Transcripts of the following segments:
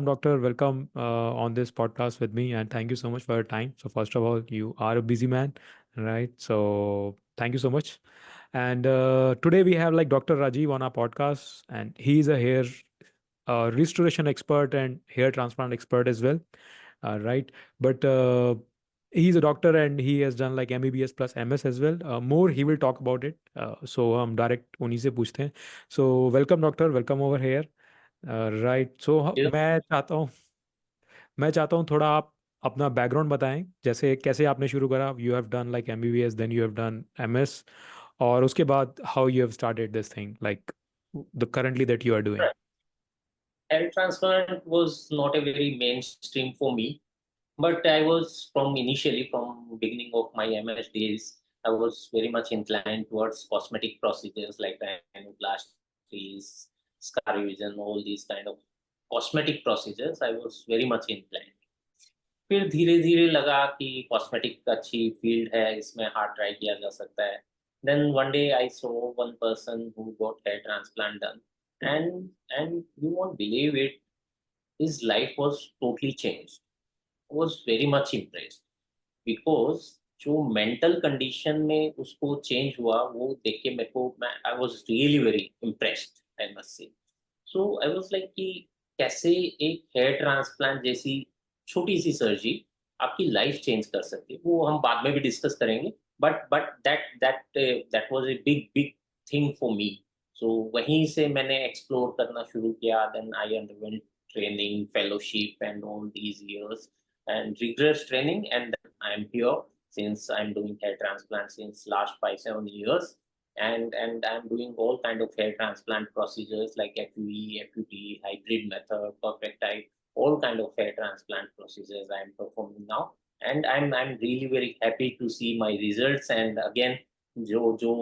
Doctor, welcome on this podcast with me, and thank you so much for your time. So, first of all, you are a busy man, right? So, thank you so much. And today we have like Dr. Rajeev on our podcast, and he is a hair restoration expert and hair transplant expert as well, right? But he's a doctor and he has done like MBBS plus MS as well. More he will talk about it. So हम direct उन्हीं से पूछते हैं. So welcome doctor, welcome over here. Right so Yeah. मैं चाहता हूँ थोड़ा आप अपना बैकग्राउंड बताएं जैसे कैसे आपने शुरू करा you have done like MBBS then you have done MS और उसके बाद how you have started this thing like the currently that you are doing. Hair transplant was not a very mainstream for me, but I was from initially from beginning of my MS days, I was very much inclined towards cosmetic procedures like rhinoplasties, scar revision, all these kind of cosmetic procedures. I was very much inclined. फिर धीरे धीरे लगा कि cosmetic अच्छी field है, इसमें hard try किया जा सकता है. Then one day I saw one person who got hair transplant done, and you won't believe it, his life was totally changed. I was very much impressed because जो mental condition में उसको change हुआ वो देख के मेरे को मैं I was really very impressed, I must say. So I was like कि कैसे एक हेयर ट्रांसप्लांट जैसी छोटी सी सर्जरी आपकी लाइफ चेंज कर सकती है, वो हम बाद में भी डिस्कस करेंगे. But that was a big big thing for me. So वहीं से मैंने एक्सप्लोर करना शुरू किया. Then I underwent training, fellowship and all these years and rigorous training, and I am here since I'm doing hair transplant since last 5-7 years, and I'm doing all kind of hair transplant procedures like FUE, FUT, hybrid method, perfect type, all kind of hair transplant procedures I am performing now, and I'm really very happy to see my results. And again, जो जो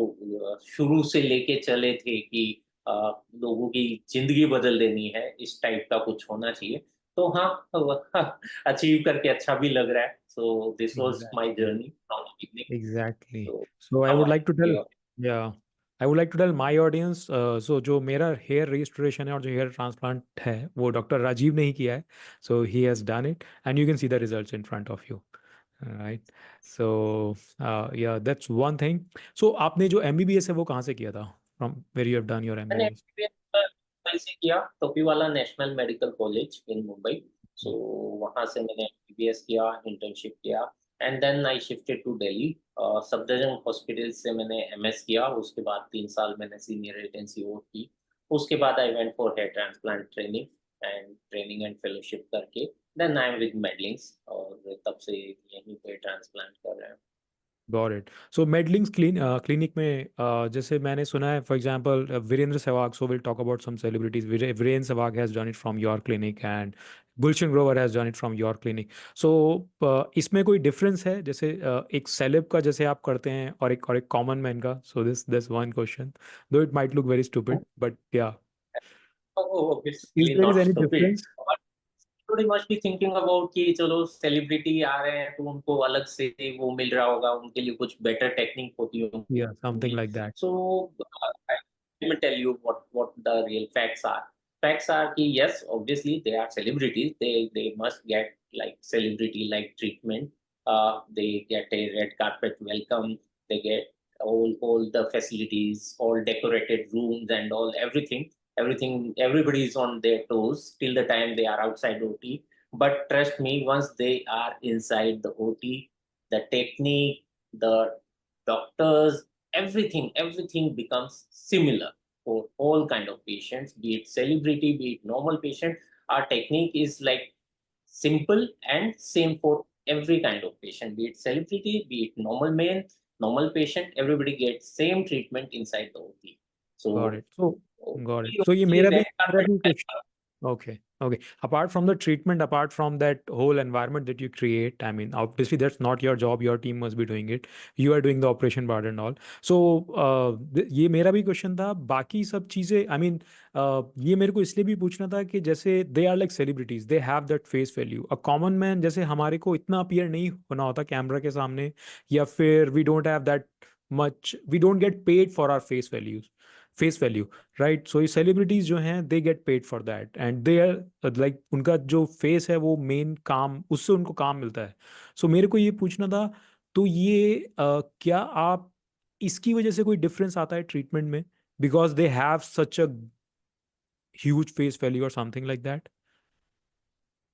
शुरू से लेके चले थे कि लोगों की जिंदगी बदल देनी है, इस टाइप का कुछ होना चाहिए. तो हाँ, अचीव करके अच्छा भी लग रहा है. So this was my Exactly. Journey from the beginning. Exactly. So So I now would I like to am tell, here. yeah, I would like to tell my audience, so जो मेरा hair registration है और जो hair transplant है वो doctor Rajiv ने ही किया है. So he has done it and you can see the results in front of you. Right. So yeah, that's one thing. So आपने जो एमबीबीएस है वो कहाँ से किया था? From where you have done your मैंने एमबीबीएस? एमबीबीएस से किया Topiwala National Medical College in Mumbai. So वहाँ से मैंने एमबीबीएस किया, इंटर्नशिप किया, and then I shifted to Delhi. Safdarjung hospital से मैंने एमएस किया. उसके बाद 3 साल मैंने सीनियर रेजिडेंसी और की. उसके बाद I went for hair transplant training and fellowship करके then I am with Medlinks, और तब से यहीं पे ट्रांसप्लांट कर रहे हैं. Got it. So Medlinks clinic में जैसे मैंने सुना है for example Virender Sehwag, so will talk about some celebrities. Virender Sehwag has done it from your clinic and Gulshan Grover has done it from your clinic. So इसमें कोई डिफरेंस है जैसे एक सेलेब का जैसे आप करते हैं और एक कॉमन मैन का? So this one question, though it might look very stupid but ya, is Obviously there is not any stupid. Difference? थोड़ी मस्ट बी थिंकिंग अबाउट कि चलो सेलिब्रिटी आ रहे हैं तो उनको अलग से वो मिल रहा होगा, उनके लिए कुछ बेटर टेक्निक होती या समथिंग होंगी. Like that. So let me tell you what the real facts are. Facts are कि yes, obviously they are celebrities. They must get like celebrity like treatment. They get a red carpet welcome. They get all the facilities, all decorated rooms and all everything. Everybody is on their toes till the time they are outside OT. But trust me, once they are inside the OT, the technique, the doctors, everything becomes similar for all kind of patients, be it celebrity, be it normal patient. Our technique is like simple and same for every kind of patient, be it celebrity, be it normal man, normal patient. Everybody gets same treatment inside the OT. Got So it. So got it. So ये only मेरा भी red मेरा carpet भी type. कुछ. Okay, okay. Apart from the treatment, apart from that whole environment that you create, I mean, obviously that's not your job. Your team must be doing it. You are doing the operation part and all. So ये मेरा भी question था. बाकी सब चीज़ें, I mean, ये मेरे को इसलिए भी पूछना था कि जैसे they are like celebrities, they have that face value. A common man जैसे हमारे को इतना अपीयर नहीं होना होता कैमरा के सामने, या फिर we don't have that much, we don't get paid for our face values. Face value, right? So ये सेलिब्रिटीज जो हैं they get paid for that and they are like, उनका जो फेस है वो मेन काम, उससे उनको काम मिलता है। सो मेरे को ये पूछना था, तो ये क्या आप इसकी वजह से कोई डिफरेंस आता है ट्रीटमेंट में, because they have such a huge face value और समथिंग लाइक दैट,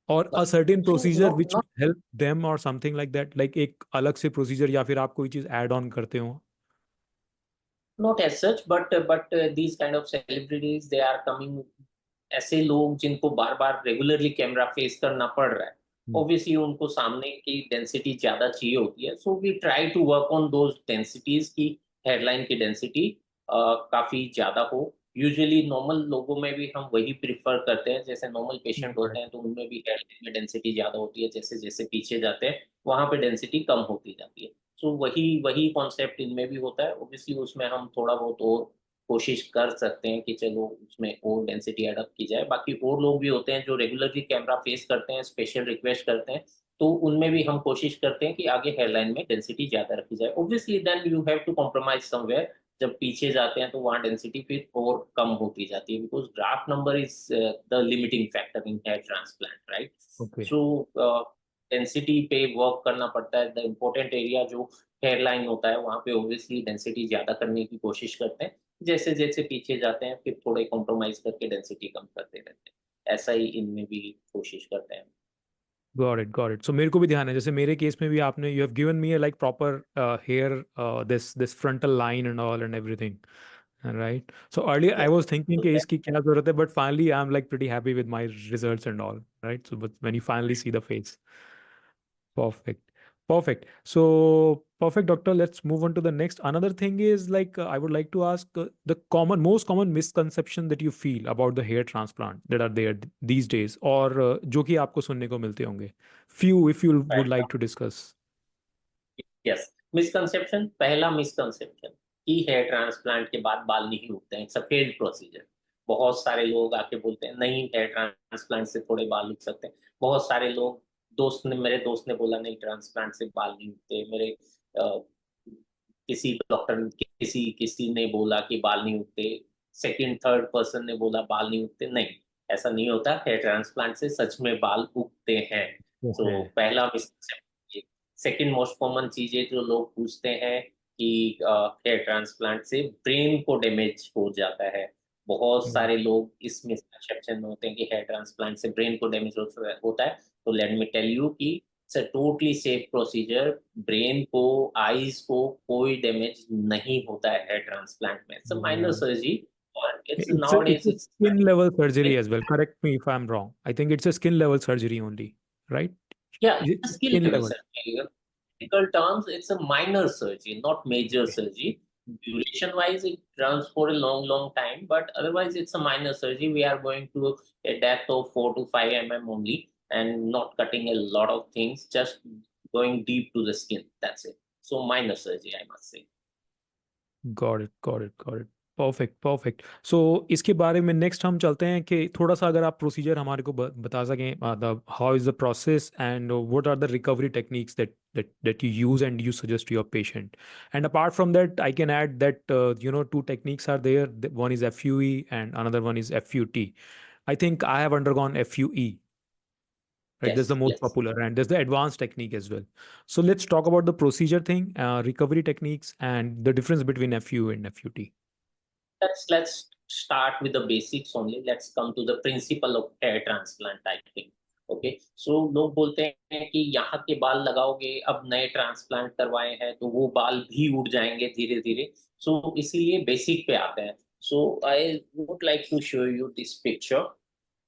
और a certain So procedure not which not help them और समथिंग लाइक दैट, लाइक एक अलग से प्रोसीजर या फिर आप कोई चीज ऐड ऑन करते हो? not as such, but these kind of celebrities they are coming, ऐसे लोग जिनको बार बार रेगुलरली कैमरा फेस करना पड़ रहा है, ऑब्वियसली उनको सामने की डेंसिटी ज्यादा चाहिए होती है, so we try to work on those densities की हेडलाइन की डेंसिटी काफी ज्यादा हो। यूजुअली नॉर्मल लोगों में भी हम वही प्रिफर करते हैं, जैसे नॉर्मल पेशेंट होते हैं तो उनमें भी हेडलाइन में डेंसिटी ज्यादा होती है, जैसे जैसे पीछे जाते हैं वहां पे डेंसिटी कम होती जाती है। सो वही वही कॉन्सेप्ट इनमें भी होता है, ऑब्वियसली उसमें हम थोड़ा बहुत और कोशिश कर सकते हैं कि चलो उसमें और डेंसिटी एडअप की जाए। बाकी और लोग भी होते हैं जो रेगुलरली कैमरा फेस करते हैं, स्पेशल रिक्वेस्ट करते हैं, तो उनमें भी हम कोशिश करते हैं कि आगे हेयरलाइन में डेंसिटी ज़्यादा रखी जाए। Obviously then you have to compromise somewhere, जब पीछे जाते हैं तो वहाँ डेंसिटी फिर और कम होती जाती है, because draft number is the limiting factor in hair transplant, right? Okay, so density पे वर्क करना पड़ता है। द इम्पोर्टेंट एरिया जो हेयरलाइन होता है, वहाँ पे ऑब्वियसली डेंसिटी ज़्यादा करने की कोशिश करते हैं। जैसे-जैसे पीछे जाते हैं फिर थोड़े कॉम्प्रोमाइज़ करके डेंसिटी कम करते रहते हैं। ऐसा ही इनमें भी कोशिश करते हैं। Got it, got it. So मेरे को भी ध्यान है, जैसे मेरे केस में भी आपने, you have given me like proper hair, this this frontal line and all and everything, right? So earlier I yes, was thinking तो कि दैट इसकी क्या जरूरत है, but finally I am like pretty happy with my results and all, right? So but when you finally see the face, perfect. Perfect. So, perfect, doctor. Let's move on to the next. Another thing is like, I would like to ask the most common misconception that you feel about the hair transplant that are there these days, or जो कि आपको सुनने को मिलते होंगे. Few, if you would like to discuss. Yes, misconception, पहला misconception कि hair transplant के बाद बाल नहीं उगते हैं, इट्स अ फेल्ड प्रोसीजर। बहुत सारे लोग आके बोलते हैं नहीं, हेयर ट्रांसप्लांट से थोड़े बाल उग सकते हैं। बहुत सारे लोग, मेरे दोस्त ने बोला नहीं ट्रांसप्लांट से बाल नहीं उगते, मेरे किसी डॉक्टर, किसी किसी ने बोला कि बाल नहीं उगते, सेकंड थर्ड पर्सन ने बोला बाल नहीं उगते। नहीं, ऐसा नहीं होता, हेयर ट्रांसप्लांट से सच में बाल उगते हैं। सो Okay. पहला मिसकंसेप्शन। सेकंड मोस्ट कॉमन चीजें जो लोग पूछते हैं कि हेयर ट्रांसप्लांट से ब्रेन को डैमेज हो जाता है। बहुत Mm. सारे लोग इस मिसकंसेप्शन में होते हैं कि हेयर ट्रांसप्लांट से ब्रेन को डैमेज होता है। तो लेट मी टेल यू कि it's a totally safe procedure. Brain को, आईज को कोई डैमेज नहीं होता है हेयर ट्रांसप्लांट में। It's a minor Yeah. Surgery और it's It's nowadays a it's skin level surgery as well. Correct me if I'm wrong. I think it's a skin level surgery only, right? yeah, Is it it's a skill skin level level? surgery. Medical terms, it's a minor surgery, not major surgery. Duration wise, it runs for a long, long time, but otherwise, it's a minor surgery. We are going to a depth of 4 to 5 mm only and not cutting a lot of things, just going deep to the skin. That's it. So, minor surgery, I must say. Got it, got it, got it. Perfect, perfect. So इसके बारे में next हम चलते हैं कि थोड़ा सा अगर आप प्रोसीजर हमारे को बता सकें, the how is the process and what are the recovery techniques that you use and you suggest to your patient. And apart from that, I can add that two techniques are there. One is FUE and another one is FUT. I think I have undergone FUE, right? That's the Yes, most yes. popular, and there's the advanced technique as well. So let's talk about the procedure thing, recovery techniques, and the difference between FU and FUT. Let's start with the basics only. Let's come to the principle of hair transplant, I think. Okay, so लोग बोलते हैं कि यहाँ के बाल लगाओगे, अब नए ट्रांसप्लांट करवाए हैं तो वो बाल भी उड़ जाएंगे धीरे धीरे। सो इसीलिए बेसिक पे आते हैं। So I would like to show you this picture.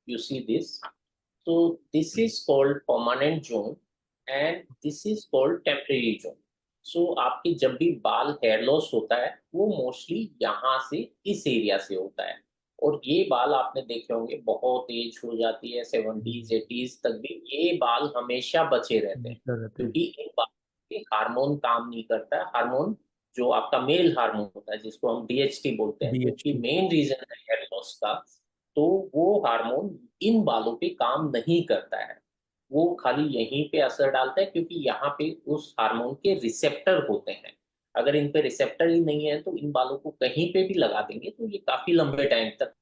You see this. So this is called permanent zone and this is called temporary zone. So आपके जब भी बाल हेयर लॉस होता है वो मोस्टली यहाँ से, इस एरिया से होता है। और ये बाल आपने देखे होंगे, बहुत एज हो जाती है, 70s 80s तक भी ये बाल हमेशा बचे रहते हैं, कर रहते हैं। क्योंकि इन बालों पे हार्मोन काम नहीं करता है। हार्मोन जो आपका मेल हार्मोन होता है जिसको हम डीएचटी बोलते हैं, जो कि DHT। मेन रीजन है हेयर लॉस का, तो वो हार्मोन इन बालों पे काम नहीं करता है। वो खाली यहीं पे असर डालता है क्योंकि यहाँ पे उस हार्मोन के रिसेप्टर होते हैं। अगर इन पे रिसेप्टर ही नहीं है तो इन बालों को कहीं पे भी लगा देंगे तो ये काफी लंबे टाइम तक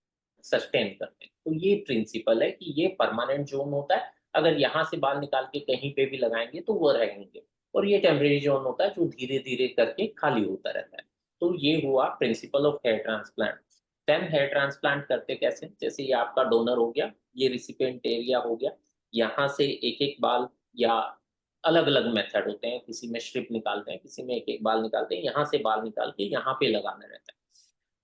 सस्टेन करते हैं। तो ये प्रिंसिपल है कि ये परमानेंट जोन होता है, अगर यहाँ से बाल निकाल के कहीं पे भी लगाएंगे तो वो रहेंगे। और ये टेम्परेरी जोन होता है जो धीरे धीरे करके खाली होता रहता है। तो ये हुआ principle of hair transplant. Then hair transplant करते कैसे, जैसे ये आपका डोनर हो गया, ये रिसिपिएंट एरिया हो गया, यहाँ से एक एक बाल या अलग अलग मेथड होते हैं, किसी में स्ट्रिप निकालते हैं, किसी में एक एक बाल निकालते हैं, यहाँ से बाल निकाल के यहाँ पे लगाना रहता है।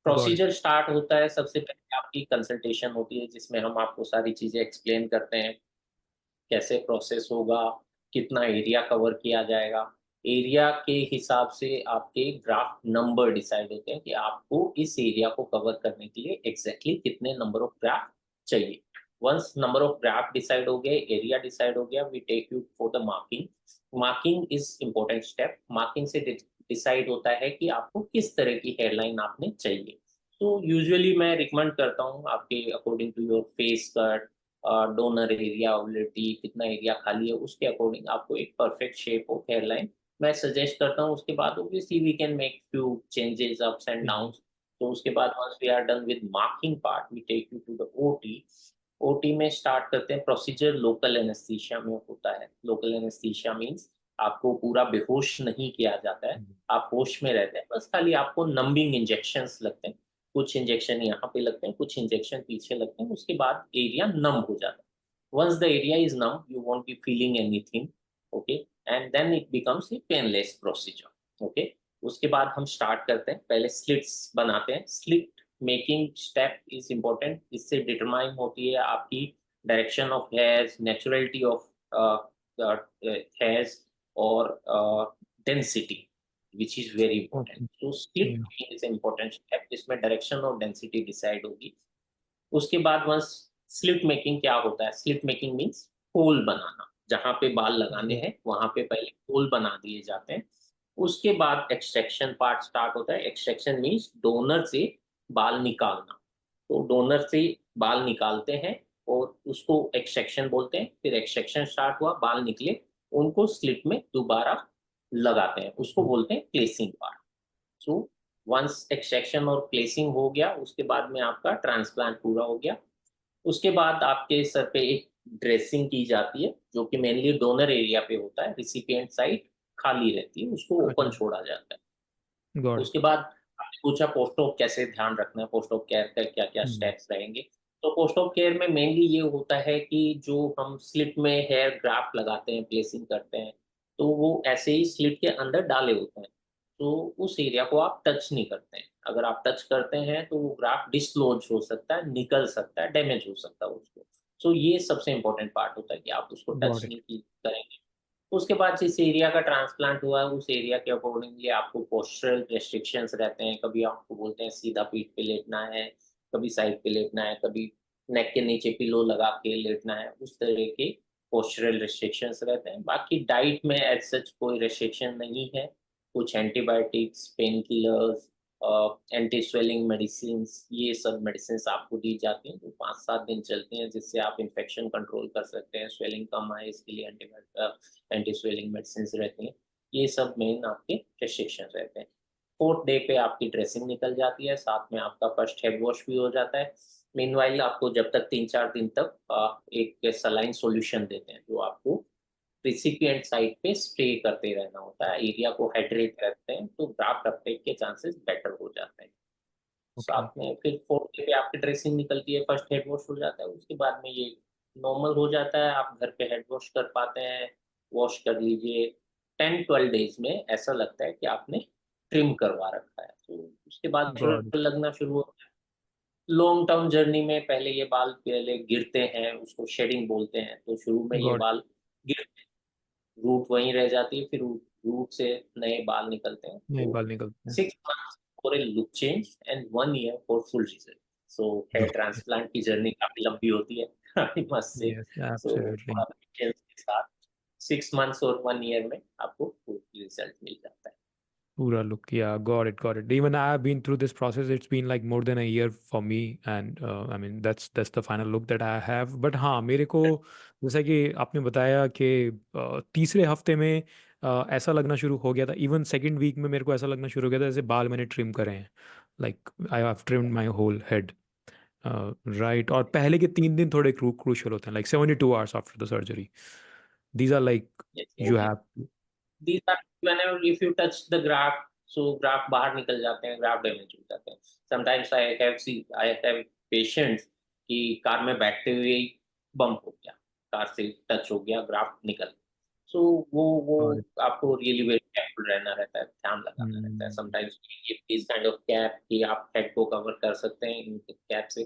Got it. प्रोसीजर स्टार्ट होता है, सबसे पहले आपकी कंसल्टेशन होती है जिसमें हम आपको सारी चीजें एक्सप्लेन करते हैं, कैसे प्रोसेस होगा, कितना एरिया कवर किया जाएगा। एरिया के हिसाब से आपके ग्राफ्ट नंबर डिसाइड होते हैं कि आपको इस एरिया को कवर करने के लिए एग्जैक्टली कितने नंबर ऑफ ग्राफ्ट चाहिए। Once number of graft decide हो गए, एरिया डिसाइड हो गया, we take you for the marking. Marking is important step. Marking से डिसाइड होता है कि आपको किस तरह की हेयरलाइन आपने चाहिए। तो यूजुअली मैं रिकमेंड करता हूँ आपके according to your face cut, donor area, ovality, कितना एरिया खाली है, उसके अकॉर्डिंग आपको एक परफेक्ट शेप ऑफ हेयरलाइन मैं सजेस्ट करता हूँ। उसके बाद obviously we can make few changes ups and downs. तो उसके बाद once we are done with marking part, we take you to the OT. OT में स्टार्ट करते हैं। प्रोसीजर लोकल एनेस्थीसिया में होता है। लोकल एनेस्थीसिया मींस आपको पूरा बेहोश नहीं किया जाता है, आप होश में रहते हैं, बस खाली आपको नंबिंग इंजेक्शंस लगते हैं। कुछ इंजेक्शन यहाँ पे लगते हैं, कुछ इंजेक्शन पीछे लगते हैं, उसके बाद एरिया नम हो जाता है। Once the area is numb, you won't be feeling anything, okay, and then it becomes a painless procedure, okay. उसके बाद हम स्टार्ट करते हैं, पहले स्लिट्स बनाते हैं। Slit making step is important. इससे डिटरमाइन होती है आपकी direction of hairs, naturality of hairs, or density, which is very important. Okay. So split making is an important step जिसमें डायरेक्शन और डेंसिटी डिसाइड होगी। उसके बाद वंस स्लिट मेकिंग क्या होता है, स्लिट मेकिंग मीन्स होल बनाना, जहां पे बाल लगाने हैं वहां पे पहले होल बना दिए जाते हैं। उसके बाद एक्सट्रैक्शन पार्ट स्टार्ट होता है। एक्सट्रैक्शन मीन्स डोनर से बाल निकालना। तो डोनर से बाल निकालते हैं और उसको एक्सट्रैक्शन बोलते हैं। फिर एक्सट्रैक्शन स्टार्ट हुआ, बाल निकले, उनको स्लिट में दोबारा लगाते हैं, उसको बोलते हैं placing part. So once extraction और प्लेसिंग हो गया, उसके बाद में आपका ट्रांसप्लांट पूरा हो गया। उसके बाद आपके सर पे एक ड्रेसिंग की जाती है जो कि मेनली डोनर एरिया पे होता है। रिसिपिएंट साइड खाली रहती है, उसको ओपन अच्छा। छोड़ा जाता है। Got it. उसके बाद आपने पूछा पोस्ट ऑप कैसे ध्यान रखना है, पोस्ट ऑप केयर का क्या क्या स्टेप्स रहेंगे। तो पोस्ट ऑप केयर में मेनली ये होता है कि जो हम स्लिट में हेयर ग्राफ्ट लगाते हैं, प्लेसिंग करते हैं, तो वो ऐसे ही स्लिट के अंदर डाले होते हैं। तो उस एरिया को आप टच नहीं करते हैं। अगर आप टच करते हैं तो वो ग्राफ्ट डिसलॉज हो सकता है, निकल सकता है, डैमेज हो सकता है उसको। सो ये सबसे इंपॉर्टेंट पार्ट होता है कि आप उसको टच गॉट इट। नहीं करेंगे। उसके बाद जिस एरिया का ट्रांसप्लांट हुआ है उस एरिया के अकॉर्डिंगली आपको पोस्चरल रेस्ट्रिक्शंस रहते हैं। कभी आपको बोलते हैं सीधा पीठ पे लेटना है, कभी साइड पे लेटना है, कभी नेक के नीचे पिलो लगा के लेटना है, उस तरह के पोस्चरल रेस्ट्रिक्शंस रहते हैं। बाकी डाइट में एज सच कोई रेस्ट्रिक्शन नहीं है। कुछ antibiotics, pain killers, anti swelling medicine, ये सब मेडिसिन आपको दी जाती हैं जो 5-7 दिन चलती हैं, जिससे आप इन्फेक्शन कंट्रोल कर सकते हैं। स्वेलिंग कम आए इसके लिए एंटी स्वेलिंग मेडिसिन रहती हैं। ये सब मेन आपके रेस्ट्रिक्शन रहते हैं। फोर्थ डे पे आपकी ड्रेसिंग निकल जाती है, साथ में आपका फर्स्ट हेड वॉश भी हो जाता है। मीनवाइल आपको जब तक 3-4 दिन तक एक सलाइन सॉल्यूशन देते हैं जो आपको रिसिपिएंट साइड पे स्प्रे करते रहना होता है। एरिया को हाइड्रेट रखते हैं तो ग्राफ्ट अपटेक के चांसेस बेटर हो जाते हैं। ओके। साथ में फिर फोर्थ डे पे आपकी ड्रेसिंग निकलती है, फर्स्ट हेड वॉश हो जाता है, उसके बाद में ये नॉर्मल हो जाता है, आप घर पे हेड वॉश कर पाते हैं। वॉश कर लीजिए। 10-12 डेज में ऐसा लगता है कि आपने ट्रिम करवा रखा है, तो उसके बाद गॉट फिर इट। लगना शुरू होता है। लॉन्ग टर्म जर्नी में पहले ये बाल पहले गिरते हैं, उसको शेडिंग बोलते हैं। तो शुरू में ये गॉट बाल गिर, रूट वहीं रह जाती है, फिर रूट से नए बाल निकलते हैं। नहीं, तो बाल निकलते हैं। 6 months for a look change and 1 year for full result. So here transplant की जर्नी काफी लंबी होती है, I must say. Yes, so absolutely. थोड़ा पेशेंस के साथ 6 months और 1 year में आपको फुल रिजल्ट मिल जाता है। Pura look, yeah, got it. Even I have been through this process. It's been like more than a year for me, and I mean that's the final look that I have. But हाँ, मेरे को जैसा कि आपने बताया कि तीसरे हफ्ते में ऐसा लगना शुरू हो गया था। इवन सेकेंड वीक में मेरे को ऐसा लगना शुरू हो गया था जैसे बाल मैंने ट्रिम करे हैं, like I have trimmed my whole head, right. और पहले के 3 दिन थोड़े क्रूशियल होते हैं, like 72 hours after the surgery, these are like Yes. You So have. these are whenever if you touch the graft, so graft बाहर निकल जाते हैं, graft damage हो जाते हैं. Sometimes I have patients कि कार में बैठते हुए ही बम्प हो गया, कार से टच हो गया, ग्राफ्ट निकल. सो वो आपको रियली वेरी केयरफुल रहना रहता है, ध्यान लगाना रहता है. समटाइम्स इस काइंड ऑफ कैप कि आप हेड को कवर कर सकते हैं इन कैप से.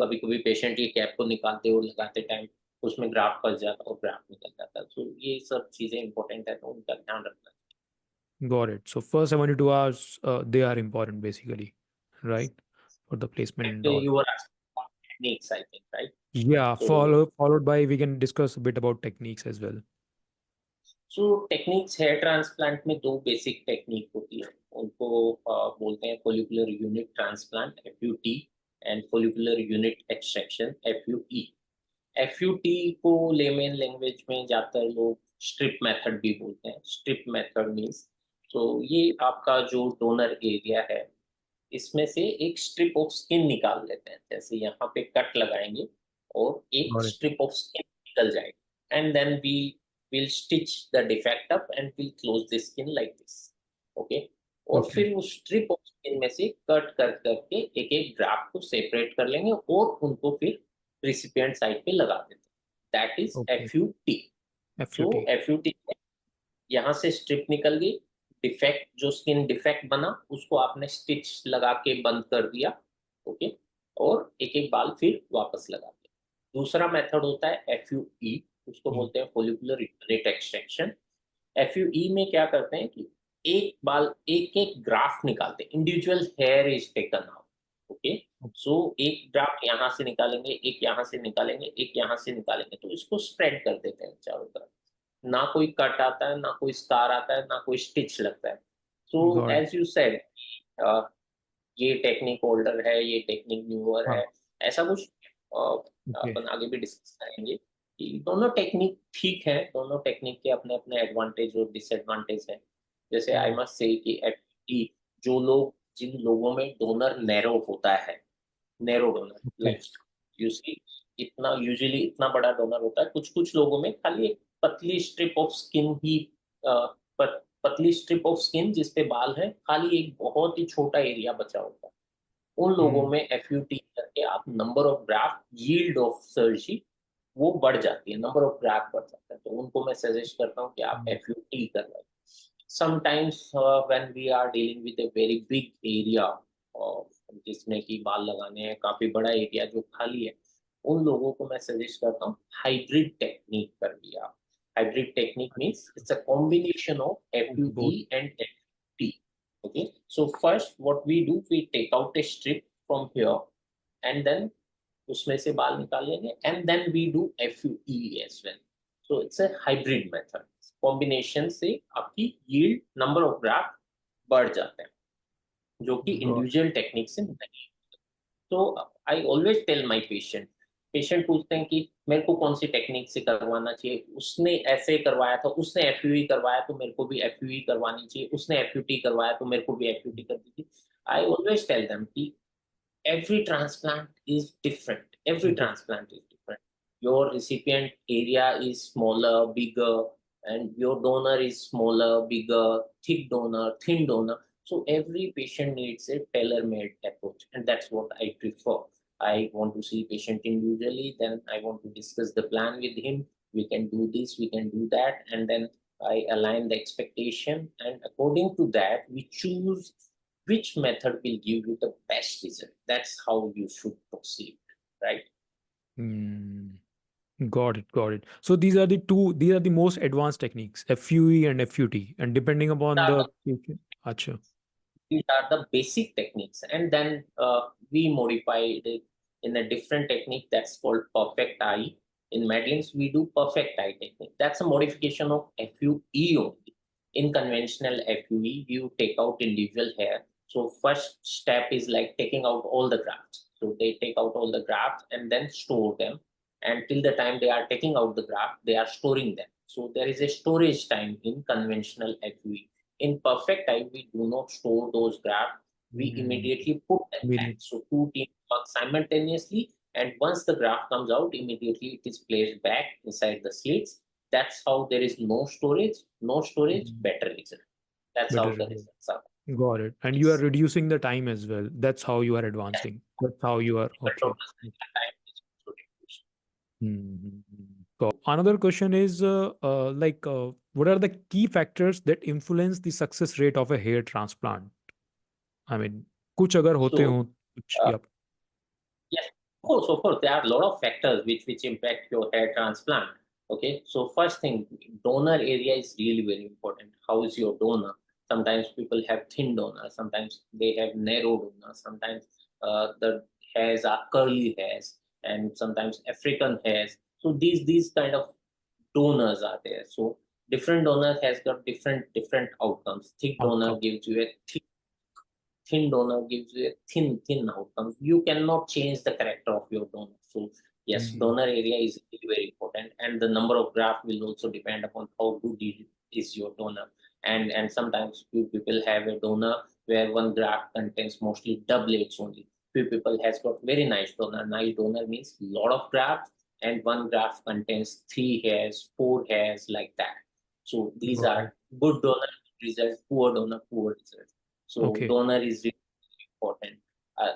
कभी कभी पेशेंट ये कैप को निकालते और लगाते टाइम उसमें ग्राफ फंस जाता और ग्राफ निकल जाता है. तो ये सब चीजें इंपॉर्टेंट है, तो उनका ध्यान रखना. Got it. So first 72 hours, they are important basically, right? For the placement and all. You were asking about techniques, I think, right? Yeah, So followed by we can discuss a bit about techniques as well. So techniques hair transplant में दो basic technique होती है. उनको बोलते हैं follicular unit transplant, FUT, and follicular unit extraction, FUE. FUT को layman language में ज्यादातर लोग स्ट्रिप मेथड भी बोलते हैं. स्ट्रिप मेथड मींस, तो ये आपका जो डोनर एरिया है इसमें से एक स्ट्रिप ऑफ स्किन निकाल लेते हैं. जैसे यहाँ पे कट लगाएंगे और एक Got it. Strip of skin निकल जाएगी, and then we will stitch the defect up and will close the skin like this. Okay. और Okay. फिर उस स्ट्रिप ऑफ स्किन में से कट कर करके एक एक ग्राफ्ट को सेपरेट कर लेंगे और उनको फिर रिसिपिएंट साइड पे लगा देते हैं. That is Okay. FUT. So FUT. FUT यहाँ से स्ट्रिप निकल गई, डिफेक्ट जो स्किन डिफेक्ट बना उसको आपने स्टिच लगा के बंद कर दिया. ओके. और एक एक बाल फिर वापस लगा दिया. दूसरा मेथड होता है एफयूई, उसको E. बोलते हैं फोलिकुलर यूनिट एक्सट्रैक्शन. एफयूई में क्या करते हैं कि एक बाल एक एक ग्राफ निकालते हैं, individual hair is taken out. Okay. So एक ग्राफ यहाँ से निकालेंगे, एक यहाँ से निकालेंगे, एक यहाँ से निकालेंगे, तो इसको स्प्रेड कर देते हैं चारों तरफ. ना कोई कट आता है, ना कोई स्कार आता है, ना कोई स्टिच लगता है. So Got it. As you said, ये टेक्निक ओल्डर है, ये टेक्निक न्यूअर है, हाँ. ऐसा कुछ Okay. अपन आगे भी डिस्कस करेंगे कि दोनों टेक्निक ठीक है. दोनों टेक्निक के अपने अपने एडवांटेज और डिसएडवांटेज हैं. जैसे आई Hmm. मस्ट से कि एफटी, जो लोग जिन लोगों में डोनर नैरो होता है, narrow donor, Okay. Like you see, इतना यूजुअली इतना बड़ा डोनर होता है. कुछ कुछ लोगों में खाली एक पतली स्ट्रिप ऑफ स्किन ही, पतली स्ट्रिप ऑफ स्किन जिस पे बाल है, खाली एक बहुत ही छोटा एरिया बचा होता है. उन लोगों Hmm. में एफयूटी करके आप number of graft, yield of surgery वो बढ़ जाती है, नंबर ऑफ ग्राफ्ट बढ़ जाता है. तो उनको मैं सजेस्ट करता हूँ कि आप एफयूटी करवाइए. Sometimes when we are dealing with a very big area, जिसमें कि बाल लगाने हैं, काफी बड़ा एरिया जो खाली है, उन लोगों को मैं सजेस्ट करता हूँ हाइब्रिड टेक्निक कर दिया. Hybrid technique means it's a combination of FUE Both. And FT. Okay, so first what we do, we take out a strip from here and then उसमें से बाल निकाल लेंगे, and then we do FUE as well. So it's a hybrid method. Combination से आपकी yield, number of graft बढ़ जाते हैं, जो कि Got इंडिविजुअल टेक्निक से नहीं. तो I always tell my patient, patient पूछते हैं कि मेरे को कौन सी टेक्निक से करवाना चाहिए, उसने ऐसे करवाया था, उसने एफयूई करवाया तो मेरे को भी एफयूई करवानी चाहिए, उसने एफयूटी करवाया तो मेरे को भी एफयूटी कर दीजिए. आई ऑलवेज टेल देम कि every transplant is different. Every it. transplant is different. Your recipient area is smaller, bigger, and your donor is smaller, bigger, thick donor, thin donor. So every patient needs a tailor-made approach, and that's what I prefer. I want to see patient individually, then I want to discuss the plan with him. We can do this, we can do that, and then I align the expectation, and according to that, we choose which method will give you the best result. That's how you should proceed, right? Hmm. Got it, got it. So these are the two, these are the most advanced techniques, FUE and FUT, and depending upon Are the the, patient. Acha. these are the basic techniques, and then we modified it in a different technique that's called perfect eye. In Medlinks, we do perfect eye technique. That's a modification of FUE only. In conventional FUE, you take out individual hair. So first step is like taking out all the grafts. So they take out all the grafts and then store them. And till the time they are taking out the graft, they are storing them. So there is a storage time in conventional IVE. In perfect IVE, we do not store those grafts. We Mm. immediately put them We back. need. So two teams work simultaneously, and once the graft comes out, immediately it is placed back inside the slits. That's how there is no storage. No storage, Mm. better result. That's Better how the result. results are. Got it. And you are Yes. reducing the time as well. That's how you are advancing. That's how you are. The Okay. total cycle time is also reduced. Another question is what are the key factors that influence the success rate of a hair transplant? I mean, कुछ अगर होते So हो कुछ uh, या yes, of course, there are a lot of factors which impact your hair transplant. Okay, so first thing, donor area is really very important. How is your donor? Sometimes people have thin donor, sometimes they have narrow donor, sometimes the hairs are curly hairs, and sometimes African hairs. So these kind of donors are there. So different donor has got different outcomes. Thick donor outcome. gives you a thin donor gives you a thin outcome. You cannot change the character of your donor. So yes, Mm. donor area is really very important, and the number of graft will also depend upon how good is your donor. And sometimes few people have a donor where one graft contains mostly doublets only. Few people has got very nice donor. Nice donor means lot of grafts, and one graft contains 3 hairs, 4 hairs, like that. So these Got it. are good donor result, poor donor, poor result. So Okay. donor is really important. Uh,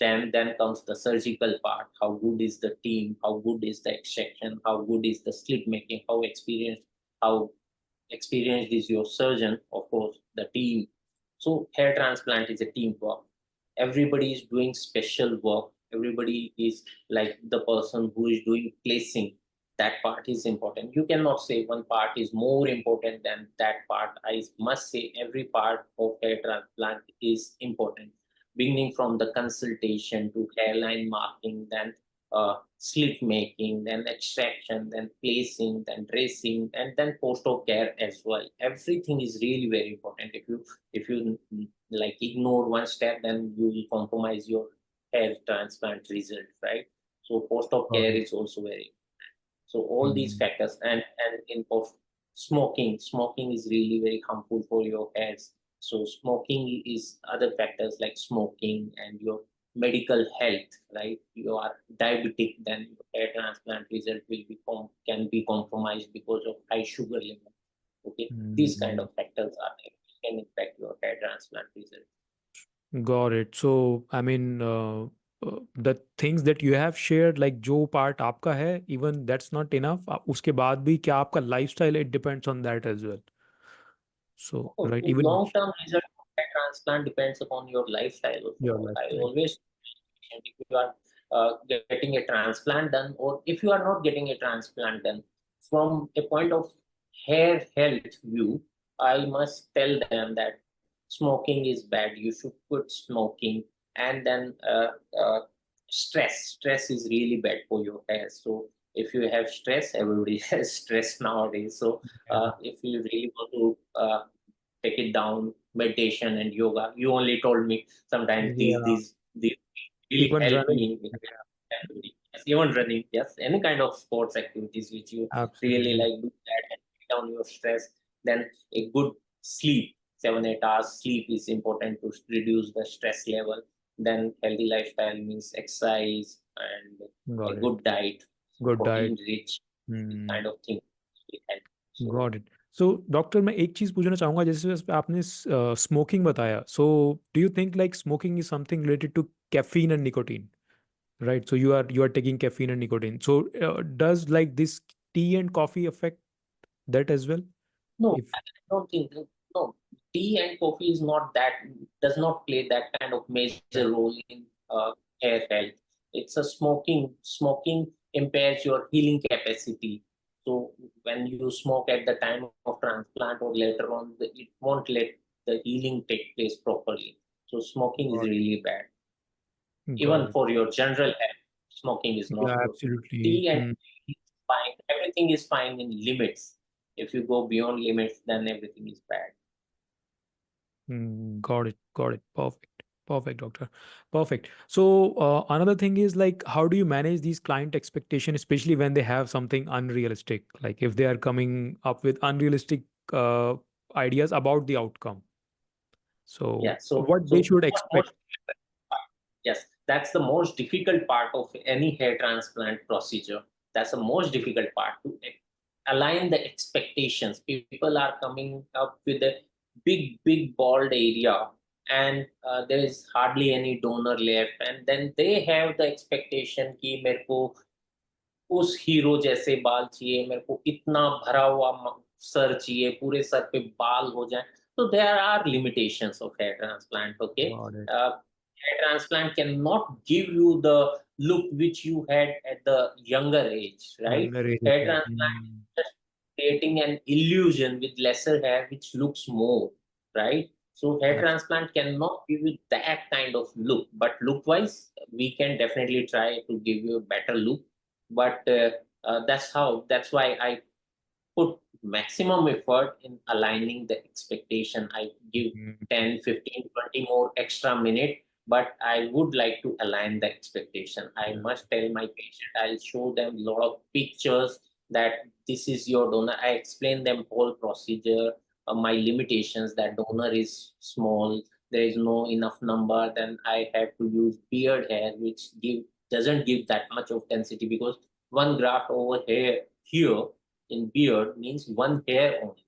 then comes the surgical part. How good is the team? How good is the extraction? How good is the slit making? How experienced is your surgeon? Of course, the team. So hair transplant is a team work. Everybody is doing special work. Everybody is like the person who is doing placing. That part is important. You cannot say one part is more important than that part. I must say every part of hair transplant is important, beginning from the consultation to hairline marking, then slit making, then extraction, then placing, then dressing, and then post-op care as well. Everything is really very important. If you like ignore one step, then you will compromise your hair transplant result, right? So post-op Got care it. is also very. So all these Mm. factors, and in post smoking is really very harmful for your health. So smoking is other factors like smoking and your medical health, right? You are diabetic, then your hair transplant result will be can be compromised because of high sugar level. Okay, these kind Mm. of factors are there which can impact your hair transplant result. Got it. So, I mean, the things that you have shared, like जो part आपका है, even that's not enough. उसके बाद भी क्या आपका lifestyle, it depends on that as well. So, Oh, right, even long-term result of hair transplant depends upon your lifestyle your also. I lifestyle. always, if you are getting a transplant done, or if you are not getting a transplant done, from a point of hair health view, I must tell them that smoking is bad. You should quit smoking, and then stress is really bad for your hair. So if you have stress, everybody has stress nowadays. So Yeah. if you really want to take it down, meditation and yoga. You only told me sometimes Yeah. these really Even help running. me with Yeah, activity. Yes, even running, yes, any kind of sports activities which you really absolutely. like, do that and take down your stress. Then a good sleep, 7 8 hours sleep is important to reduce the stress level. Then healthy lifestyle means exercise and a Got it. good diet, Good diet. protein rich, this Hmm. kind of thing will help. So got it so doctor मैं एक चीज़ पूछना चाहूँगा जैसे इस पे आपने smoking बताया so do you think like smoking is something related to caffeine and nicotine right so you are taking caffeine and nicotine so does like this tea and coffee affect that as well no, if I don't think no. Tea and coffee is not that does not play that kind of major that role in hair health. It's a smoking impairs your healing capacity. So when you smoke at the time of transplant or later on, it won't let the healing take place properly. So smoking is got really bad. it got Even it for your general health, smoking is yeah not good. absolutely Tea and coffee is fine. Everything is fine in limits. If you go beyond limits, then everything is bad. got it perfect Perfect, doctor. Perfect. So another thing is like, how do you manage these client expectation, especially when they have something unrealistic? Like if they are coming up with unrealistic uh, ideas about the outcome. Yeah. So So what they should expect. most yes, that's the most difficult part of any hair transplant procedure. That's the most difficult part to align the expectations. People are coming up with a big bald area, and there is hardly any donor left, and then they have the expectation कि मेरे को उस hero जैसे बाल चाहिए, मेरे को इतना भरा हुआ सर चाहिए, पूरे सर पे बाल हो जाए। तो there are limitations of hair transplant, okay. Got it. Hair transplant cannot give you the look which you had at the younger age, right? Younger age. Hair transplant Hmm. is just creating an illusion with lesser hair which looks more, right? So hair transplant cannot give you that kind of look, but look wise we can definitely try to give you a better look. But that's why I put maximum effort in aligning the expectation. I give Absolutely. 10, 15, 20 more extra minute, but I would like to align the expectation. I Yeah. must tell my patient, I'll show them a lot of pictures that this is your donor. I explain them whole procedure, my limitations, that donor is small, there is no enough number, then I have to use beard hair, which doesn't give that much of density, because one graft over here in beard means one hair only.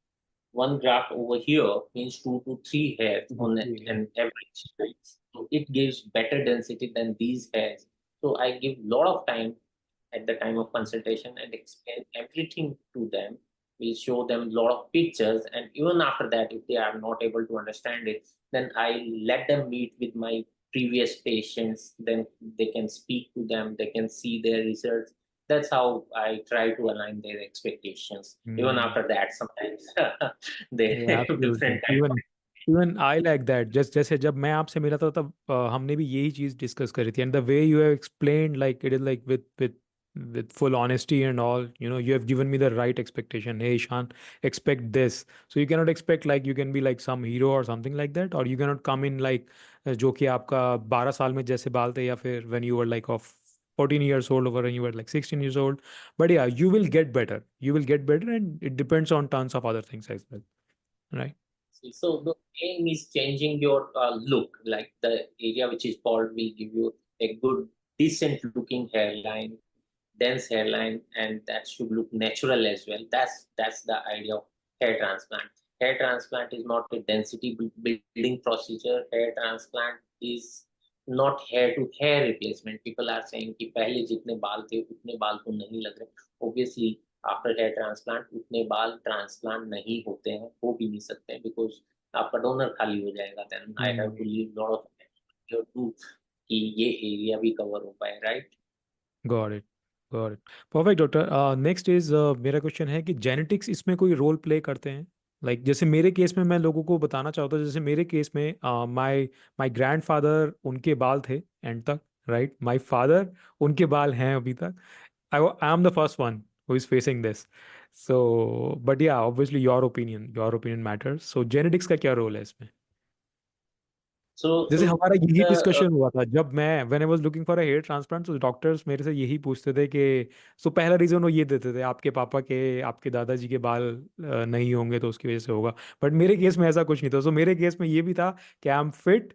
One graft over here means 2 to 3 hairs on Yeah. an average. Right? So it gives better density than these hairs. So I give lot of time at the time of consultation and explain everything to them. We'll show them a lot of pictures, and even after that, if they are not able to understand it, then I let them meet with my previous patients. Then they can speak to them, they can see their results. That's how I try to align their expectations. Even Hmm. after that, sometimes they Yeah, have absolutely. different kind of. Even I like that. Just जैसे जब मैं आपसे मिला था तब हमने भी यही चीज डिस्कस करी थी. And the way you have explained, like it is like with full honesty and all, you have given me the right expectation. Hey, Ishan, expect this. So you cannot expect like you can be like some hero or something like that, or you cannot come in like जो कि आपका 12 साल में जैसे बाल थे, या फिर when you were like of 14 years old over when you were like 16 years old. But yeah, you will get better. You will get better, and it depends on tons of other things as well, right? So the aim is changing your look, like the area which is bald will give you a good, decent looking hairline, dense hairline, and that should look natural as well. That's the idea of hair transplant. Hair transplant is not a density building procedure. Hair transplant is not hair to hair replacement. People are saying कि पहले जितने बाल थे उतने बाल तो नहीं लग रहे. Obviously, आफ्टर हेयर ट्रांसप्लांट उतने बाल ट्रांसप्लांट नहीं होते हैं, हो भी नहीं सकते हैं, बिकॉज आपका डोनर खाली हो जाएगा. Then I have to Hmm. Leave lot of to कि ये एरिया भी कवर हो पाए, राइट. Got it. Got it. Perfect, doctor. Next is मेरा क्वेश्चन है कि जेनेटिक्स इसमें कोई रोल प्ले करते हैं? लाइक जैसे मेरे केस में मैं लोगों को बताना चाहता हूँ, जैसे मेरे केस में माय माय ग्रैंडफादर उनके बाल थे एंड तक, राइट? माय फादर उनके बाल हैं अभी तक. I am the first one who is facing this. So but ya obviously your opinion matters. So genetics का क्या रोल है इसमें? सो जैसे हमारा यही द डिस्कशन हुआ था जब मैं when I was looking for a hair transplant, तो डॉक्टर्स मेरे से यही पूछते थे कि सो पहला रीजन वो ये देते थे, आपके पापा के, आपके दादाजी के बाल नहीं होंगे तो उसकी वजह से होगा. बट मेरे केस में ऐसा कुछ नहीं था. सो मेरे केस में ये भी था कि I am fit,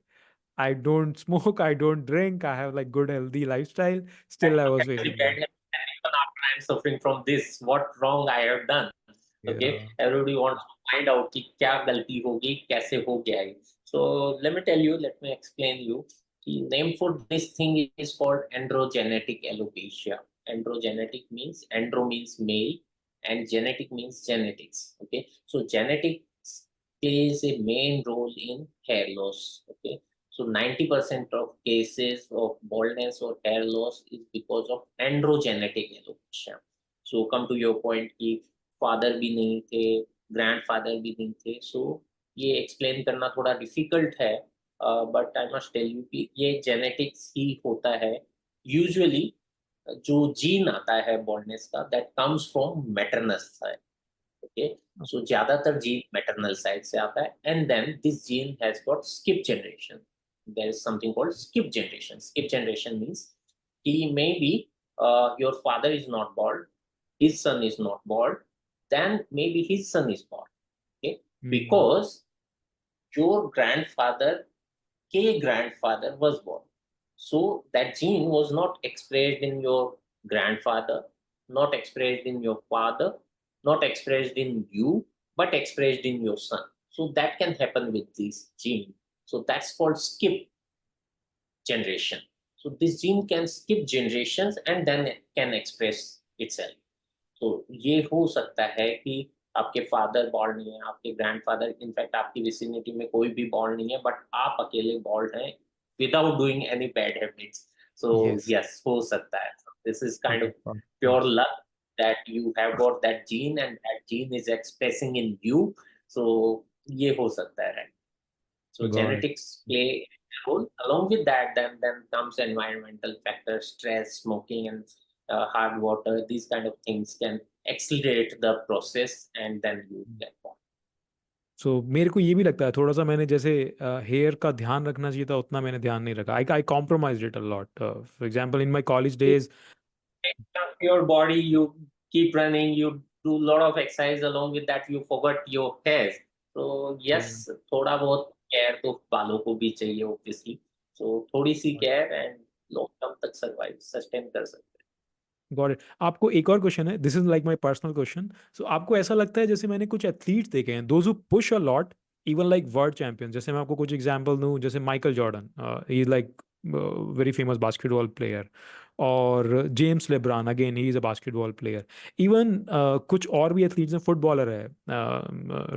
I don't smoke, I don't drink, I have like good healthy lifestyle, still I was actually facing bad that. health, and even after I'm suffering from this, what wrong I have done. Okay, या. everybody wants to find out कि क्या गलती होगी, कैसे हो गया है. So let me tell you, let me explain you. The name for this thing is called androgenetic alopecia. Androgenetic means andro means male, and genetic means genetics. Okay, so genetics plays a main role in hair loss. Okay, so 90% of cases of baldness or hair loss is because of androgenetic alopecia. So come to your point कि father भी नहीं थे, grandfather भी नहीं थे. सो ये explain करना थोड़ा डिफिकल्ट है, but I must tell you कि ये जेनेटिक्स ही होता है. यूजुअली जो जीन आता है बॉल्डनेस का, that comes from maternal side. Okay, so ज्यादातर जीन मैटरनल साइड से आता है, and then this gene has got skip generation. there is something called skip generation. Skip generation means he maybe your father is not bald, his son is not bald, then maybe his son is bald. Okay, Mm. because your grandfather K grandfather was born. So that gene was not expressed in your grandfather, not expressed in your father, not expressed in you, but expressed in your son. So that can happen with this gene. So that's called skip generation. So this gene can skip generations and then it can express itself. तो ये हो सकता है कि आपके father bold नहीं है, आपके ग्रैंडफादर, इनफैक्ट आपकी विसिनिटी में कोई भी बॉल्ड नहीं है, बट आप अकेले बॉल्ड हैं without doing any bad habits. So Yes. Yes, हो सकता है. This is kind of Of pure course. Luck that you have got that gene and that gene is expressing in you. So ये हो सकता है, right? So Got it. genetics play a role. Along with that, then comes environmental factors, stress, smoking, and hard water. These kind of things can accelerate the process, and then you get born. सो मेरे को ये भी लगता है थोड़ा सा मैंने जैसे हेयर का ध्यान रखना चाहिए था उतना मैंने ध्यान नहीं रखा. I compromise it a lot. For example in my college You days. take care of your body, you keep running, you do a lot of exercise. Along with that, you forgot your hairs. So yes, थोड़ा बहुत care तो बालों को भी चाहिए obviously. So थोड़ी सी care and long term तक survive sustain कर सकते हैं. Got it. आपको एक और क्वेश्चन है. This is like my personal question. So आपको ऐसा लगता है जैसे मैंने कुछ एथलीट्स देखे हैं those who push a lot even like world champion. जैसे मैं आपको कुछ एग्जांपल दूं जैसे Michael Jordan. He is like very famous basketball player. और James LeBron again he is a basketball player. Even कुछ और भी एथलीट्स हैं. फुटबॉलर है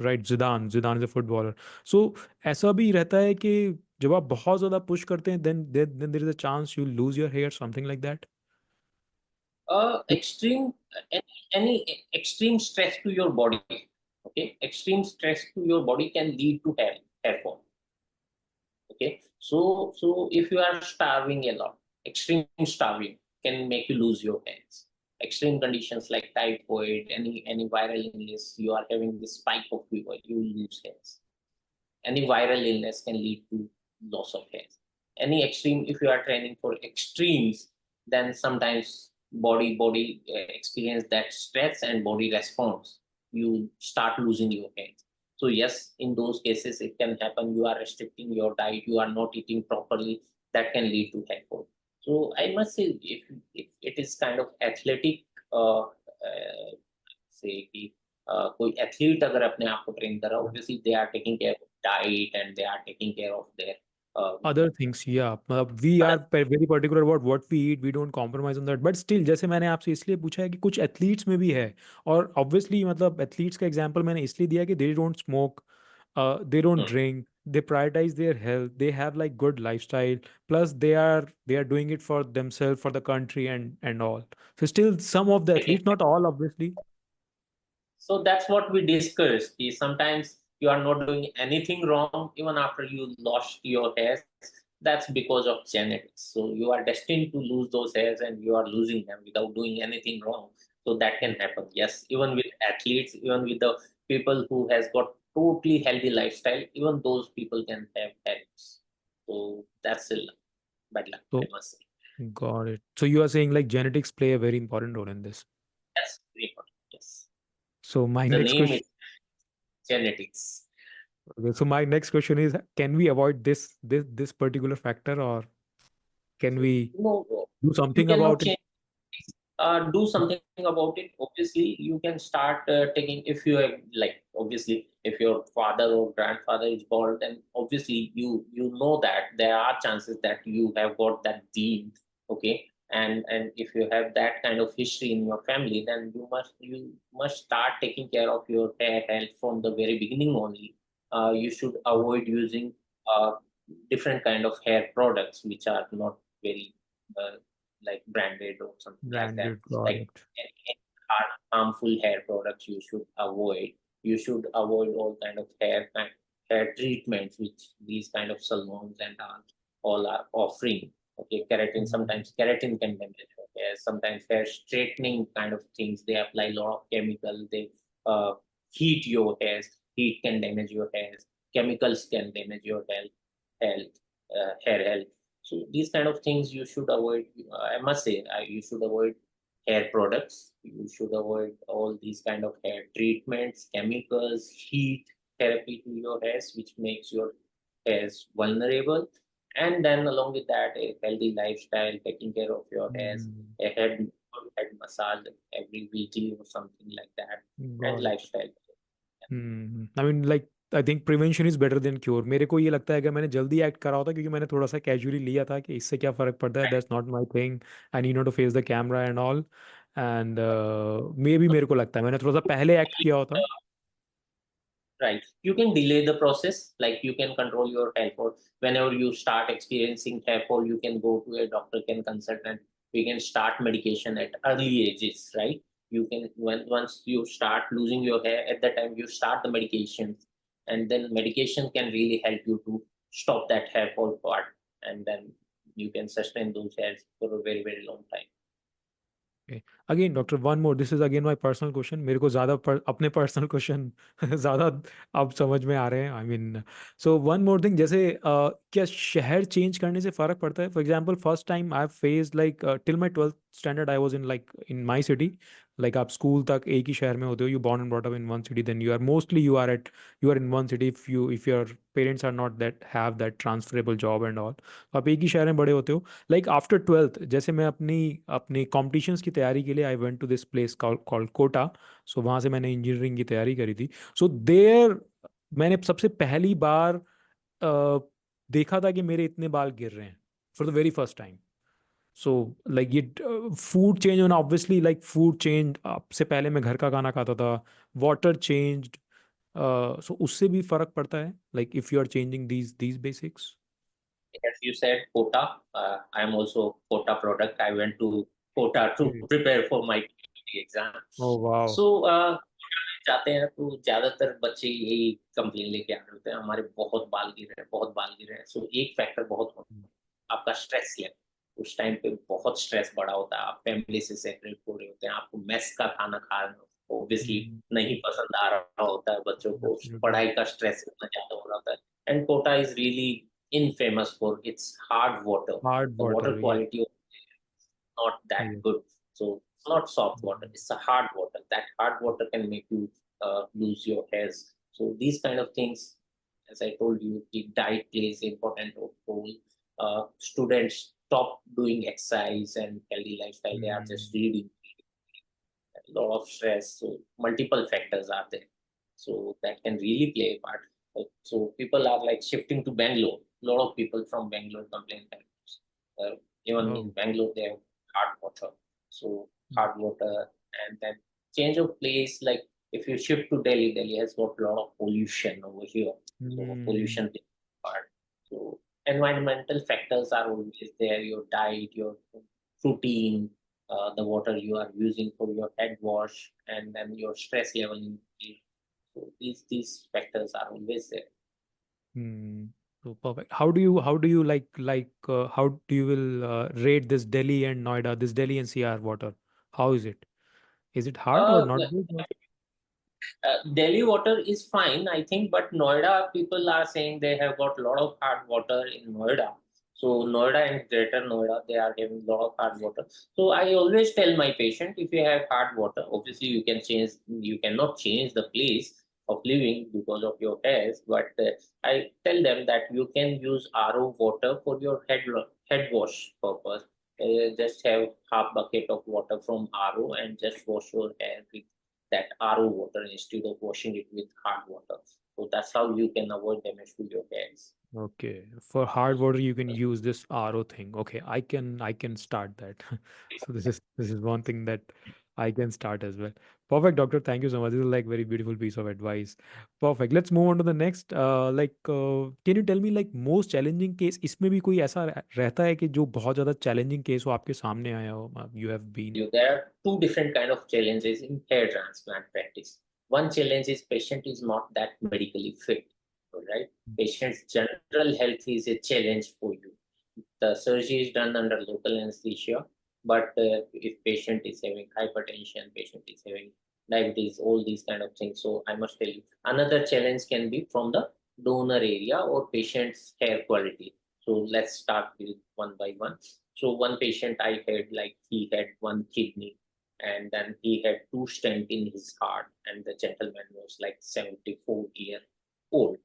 right. Zidane Zidane is a footballer. So ऐसा भी रहता है कि जब आप बहुत ज़्यादा पुश करते हैं then then there is a chance you lose your hair something like that. Extreme any extreme stress to your body. Okay, extreme stress to your body can lead to hair fall. Okay, so if you are starving a lot, extreme starving can make you lose your hairs. Extreme conditions like typhoid, any viral illness, you are having this spike of fever, you will lose hairs. Any viral illness can lead to loss of hair. Any extreme, if you are training for extremes, then sometimes body experience that stress and body response. You start losing your hair. So yes, in those cases it can happen. You are restricting your diet. You are not eating properly. That can lead to hair fall. So I must say, if it is kind of athletic, say कि कोई athlete अगर अपने आप को train कर रहा है, obviously they are taking care of diet and they are taking care of their other things या मतलब we are very particular about what we eat. We don't compromise on that. But still जैसे मैंने आपसे इसलिए पूछा है कि कुछ एथलीट्स में भी है. और ऑब्वियसली मतलब एथलीट्स का एग्जांपल मैंने इसलिए दिया कि they don't smoke, they don't drink, they prioritize their health, they have like good lifestyle, plus they are doing it for themselves, for the country and all. So still some of the athletes, not all obviously. So that's what we discussed. Sometimes you are not doing anything wrong even after you lost your hairs. That's because of genetics. So you are destined to lose those hairs and you are losing them without doing anything wrong. So that can happen. Yes, even with athletes, even with the people who has got totally healthy lifestyle, even those people can have hairs. So that's still bad luck, I So must say. got it. So you are saying like genetics play a very important role in this. That's very important. Yes. So my The next name is question. genetics. Okay, so my next question is, can we avoid this particular factor, or can So we no, do you something cannot about it? change. Do something about it. Obviously, you can start taking, if you have, like, obviously if your father or grandfather is bald, then obviously you know that there are chances that you have got that gene. Okay, and if you have that kind of history in your family, then you must start taking care of your hair health from the very beginning only. You should avoid using uh, different kind of hair products which are not very uh, like branded or something like that. Branded, got Like it. any harmful hair products you should avoid. You should avoid all kind of hair treatments which these kind of salons and all are offering. Okay, keratin, Mm. sometimes keratin can damage your hair. Sometimes hair straightening kind of things, they apply a lot of chemical. They uh, heat your hairs. Heat can damage your hairs. Chemicals can damage your health. hair health. So these kind of things you should avoid. I must say, you should avoid hair products. You should avoid all these kind of hair treatments, chemicals, heat therapy to your hairs, which makes your hairs vulnerable. And then along with that, a healthy lifestyle, taking care of your hairs, Mm, a head massage every weekly or something like that, and got it. lifestyle. I mean like I think prevention is better than cure. मेरे को ये लगता है कि मैंने जल्दी act करा होता, क्योंकि मैंने थोड़ा सा कैजुअली लिया था कि इससे क्या फ़र्क पड़ता है, that's not my thing, I need not to face the camera and all. And मे भी मेरे को लगता है मैंने थोड़ा सा पहले एक्ट किया होता। Right. You can delay the process, like you can control your hair fall. Whenever you start experiencing hair fall, you can go to a doctor, can consult, and we can start medication at early ages, right? You can once you start losing your hair, at that time you start the medication, and then medication can really help you to stop that hair fall part, and then you can sustain those hairs for a very, very long time. Again doctor one more, this is again my personal question. मेरे को ज़्यादा अपने personal question ज़्यादा अब समझ में आ रहे हैं। I mean so one more thing, जैसे क्या शहर चेंज करने से फ़र्क पड़ता है? For example first time I face like till my 12th standard I was in like in my city. Like आप स्कूल तक एक ही शहर में होते हो, you born and brought up in one city, then you are mostly you are in one city if your parents are not that have that transferable job and all, आप एक ही शहर में बड़े होते हो। लाइक आफ्टर 12th, जैसे मैं अपनी अपनी कॉम्पिटिशन्स की तैयारी के लिए I went to this place called Kota. So वहाँ से मैंने इंजीनियरिंग की तैयारी करी थी। सो देयर मैंने सबसे पहली बार देखा था कि मेरे इतने बाल गिर रहे हैं for the very first time. So like ये फूड चेंज होना, ऑब्वियसली लाइक फूड चेंज, आपसे पहले मैं घर का खाना खाता था, वाटर चेंज्ड, सो उससे भी फर्क पड़ता है, like if you are changing these basics. As you said, quota. I am also quota product. I went to quota to prepare for my exam. ओ वाह। So, जाते हैं तो ज्यादातर बच्चे यही कंप्लेन लेके आ रहे होते हैं, हमारे बहुत बाल गिर रहे हैं, बहुत बाल गिर रहे हैं। सो एक फैक्टर बहुत होता है आपका स्ट्रेस लेवल। उस टाइम पे बहुत स्ट्रेस बड़ा होता है, आप फैमिली से सेपरेट हो रहे होते हैं, आपको मेस का खाना खा रहे हो, ऑब्वियसली नहीं पसंद आ रहा होता है बच्चों को, एब्सोल्युटली। पढ़ाई का स्ट्रेस इतना ज्यादा हो रहा होता है। And Kota is really infamous for its hard water. Hard The water water, ये quality not that ये good. So it's not soft water, it's a hard water. That hard water can make you lose your hairs. So these kind of things, as I told you, the diet plays important role. Students stop doing exercise and healthy lifestyle. They are just reading, a lot of stress. So multiple factors are there. So that can really play a part. So people are like shifting to Bangalore. A lot of people from Bangalore complain that even in Bangalore they have hard water. So hard water, and then change of place. Like if you shift to Delhi, Delhi has got a lot of pollution over here. So pollution plays a part. So environmental factors are always there. Your diet, your routine, the water you are using for your head wash, and then your stress level increase. So these factors are always there. So perfect. How do you how do you will rate this Delhi and Noida, this Delhi and CR water? How is it? Is it hard or Uh, not good? Delhi water is fine, I think, but Noida people are saying they have got a lot of hard water in Noida. So Noida and Greater Noida, they are having a lot of hard water. So I always tell my patient, if you have hard water, obviously you cannot change the place of living because of your hairs, but I tell them that you can use RO water for your head wash purpose. Just have half bucket of water from RO and just wash your hair with that RO water instead of washing it with hard water. So that's how you can avoid damage to your hairs. Okay, for hard water you can use this RO thing. Okay, I can start that. So this is one thing that I can start as well. Perfect, doctor. Thank you so much. This is like very beautiful piece of advice. Perfect. Let's move on to the next. Can you tell me like most challenging case? इसमें भी कोई ऐसा रहता है कि जो बहुत ज़्यादा challenging case हो आपके सामने आया हो? You have been. There are two different kind of challenges in hair transplant practice. One challenge is patient is not that medically fit, right? Patient's general health is a challenge for you. The surgery is done under local anesthesia, but if patient is having hypertension, patient is having diabetes, all these kind of things. So I must tell you, another challenge can be from the donor area or patient's hair quality. So let's start with one by one. So one patient I had, like, he had one kidney, and then he had two stents in his heart, and the gentleman was like 74-year old.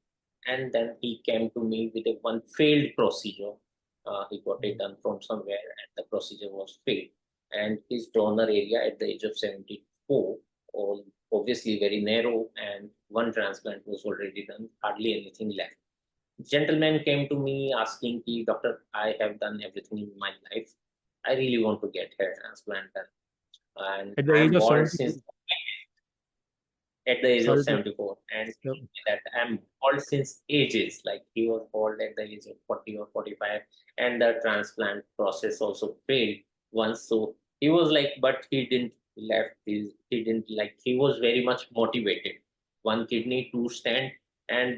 And then he came to me with a one failed procedure. He got it done from somewhere, and the procedure was failed. And his donor area at the age of 74, all obviously very narrow, and one transplant was already done, hardly anything left. Gentleman came to me asking, "Ki, Doctor, I have done everything in my life. I really want to get hair transplant done. And At the age I'm of bald 74. since at the age of Sorry to. 74." And he Yep. told me that I'm bald since ages. Like, he was bald at the age of 40 or 45. And the transplant process also failed once. So he was like, but he didn't like, he was very much motivated. One kidney, two stent,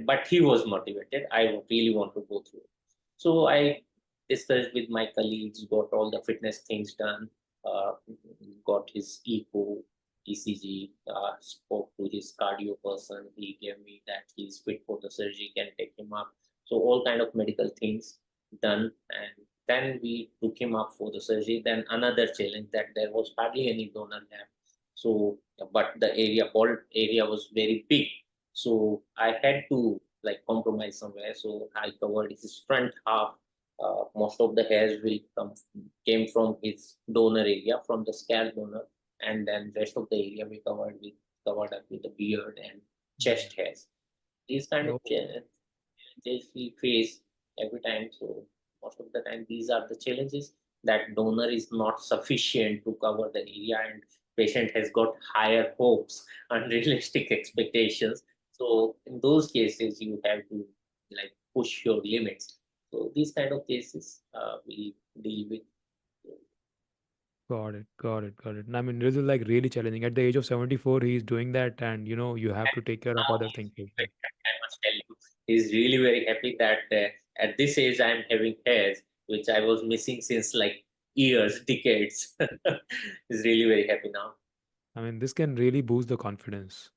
but he was motivated. I really want to go through it. So I discussed with my colleagues, got all the fitness things done, uh, got his echo, ECG, spoke to his cardio person. He gave me that he's fit for the surgery, can take him up. So all kind of medical things done, and then we took him up for the surgery. Then another challenge, that there was hardly any donor left. So, but the bald area was very big. So I had to like compromise somewhere. So I covered his front half. Most of the hairs will came from his donor area, from the scalp donor, and then rest of the area we covered up with the beard and chest hairs. These kind of Oh, challenges we face every time. So most of the time, these are the challenges, that donor is not sufficient to cover the area, and patient has got higher hopes, unrealistic expectations. So in those cases, you have to like push your limits. So these kind of cases we deal with. got it, got it, got it. And I mean, this is like really challenging. At the age of 74, he's doing that, and you have to take care of Now other he's things as well. very happy, I must tell you. He's really very happy that at this age I'm having hairs, which I was missing since like years, decades. He's really very happy now. I mean, this can really boost the confidence,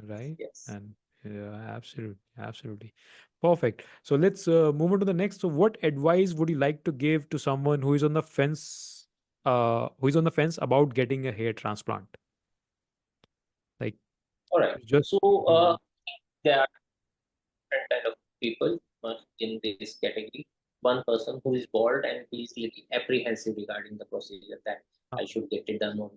right? Yes. And yeah, absolutely, absolutely. Perfect. So let's move on to the next. So, what advice would you like to give to someone who is on the fence, about getting a hair transplant? Like, All right. just. So Mhm. there are different kind of people in this category. One person who is bald and he is little apprehensive regarding the procedure, that uh, I should get it done. or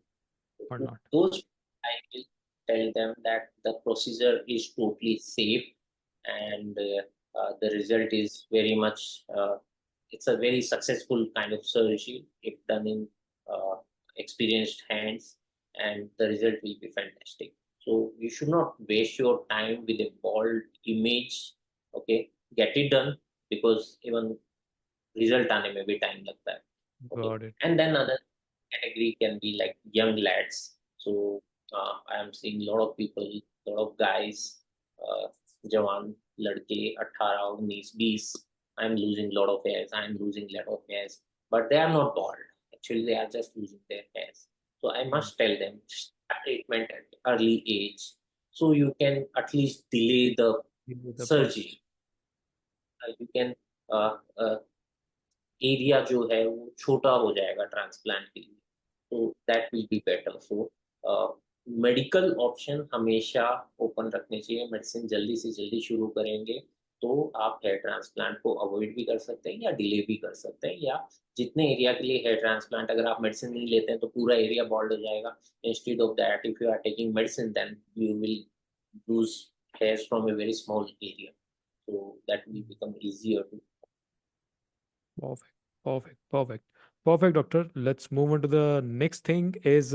To not. those, I will tell them that the procedure is totally safe, and the result is very much, it's a very successful kind of surgery if done in uh, experienced hands, and the result will be fantastic. So you should not waste your time with a bald image. Okay, get it done, because even result आने में भी time लगता है. Okay, Got it. and then other category can be like young lads. So I am seeing a lot of people, lot of guys, uh, जवान लड़के 18 19 20. I'm losing a lot of hairs. I'm losing a lot of hairs, but they are not bald. Actually, they are just losing their hairs. So I Mm. must tell them, start treatment at early age, so you can at least delay the Give me the process. surgery. You can area जो है वो छोटा हो जाएगा transplant के लिए, तो that will be better. So medical option हमेशा ओपन रखने चाहिए. मेडिसिन जल्दी से जल्दी शुरू करेंगे तो आप हेयर ट्रांसप्लांट को अवॉइड भी कर सकते हैं या डिले भी कर सकते हैं, या जितने एरिया के लिए हेयर ट्रांसप्लांट, अगर आप मेडिसिन नहीं लेते हैं तो पूरा एरिया बॉल्ड हो जाएगा. Instead of that, if you are taking medicine, then you will lose hairs from a very small area, so that will Mm. become easier to. Perfect. Perfect. Perfect. Perfect, doctor. Let's move on to the next thing is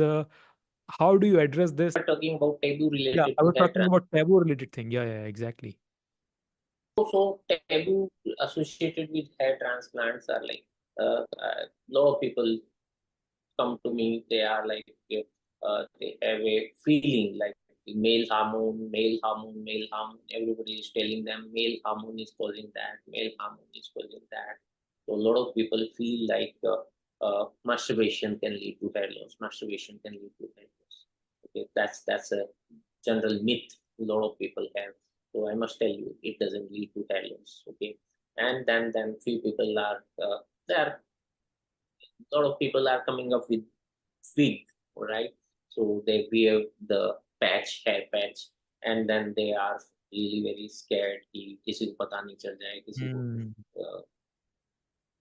how do you address this? We're talking about taboo Yeah, related I to was hair talking transplant. about taboo related thing. Yeah, yeah, exactly. So taboo associated with hair transplants are like a lot of people come to me. They are like they have a feeling like male hormone, male hormone, male hormone. Everybody is telling them male hormone is causing that, male hormone is causing that. So a lot of people feel like masturbation can lead to hair loss. Masturbation can lead to hair loss. Okay, that's a general myth a lot of people have. So I must tell you, it doesn't lead to hair loss. Okay, And then few people are there. A lot of people are coming up with wig, right? So they wear the patch, hair patch, and then they are really very scared कि किसी को पता नहीं चल जाए किसी को Hmm.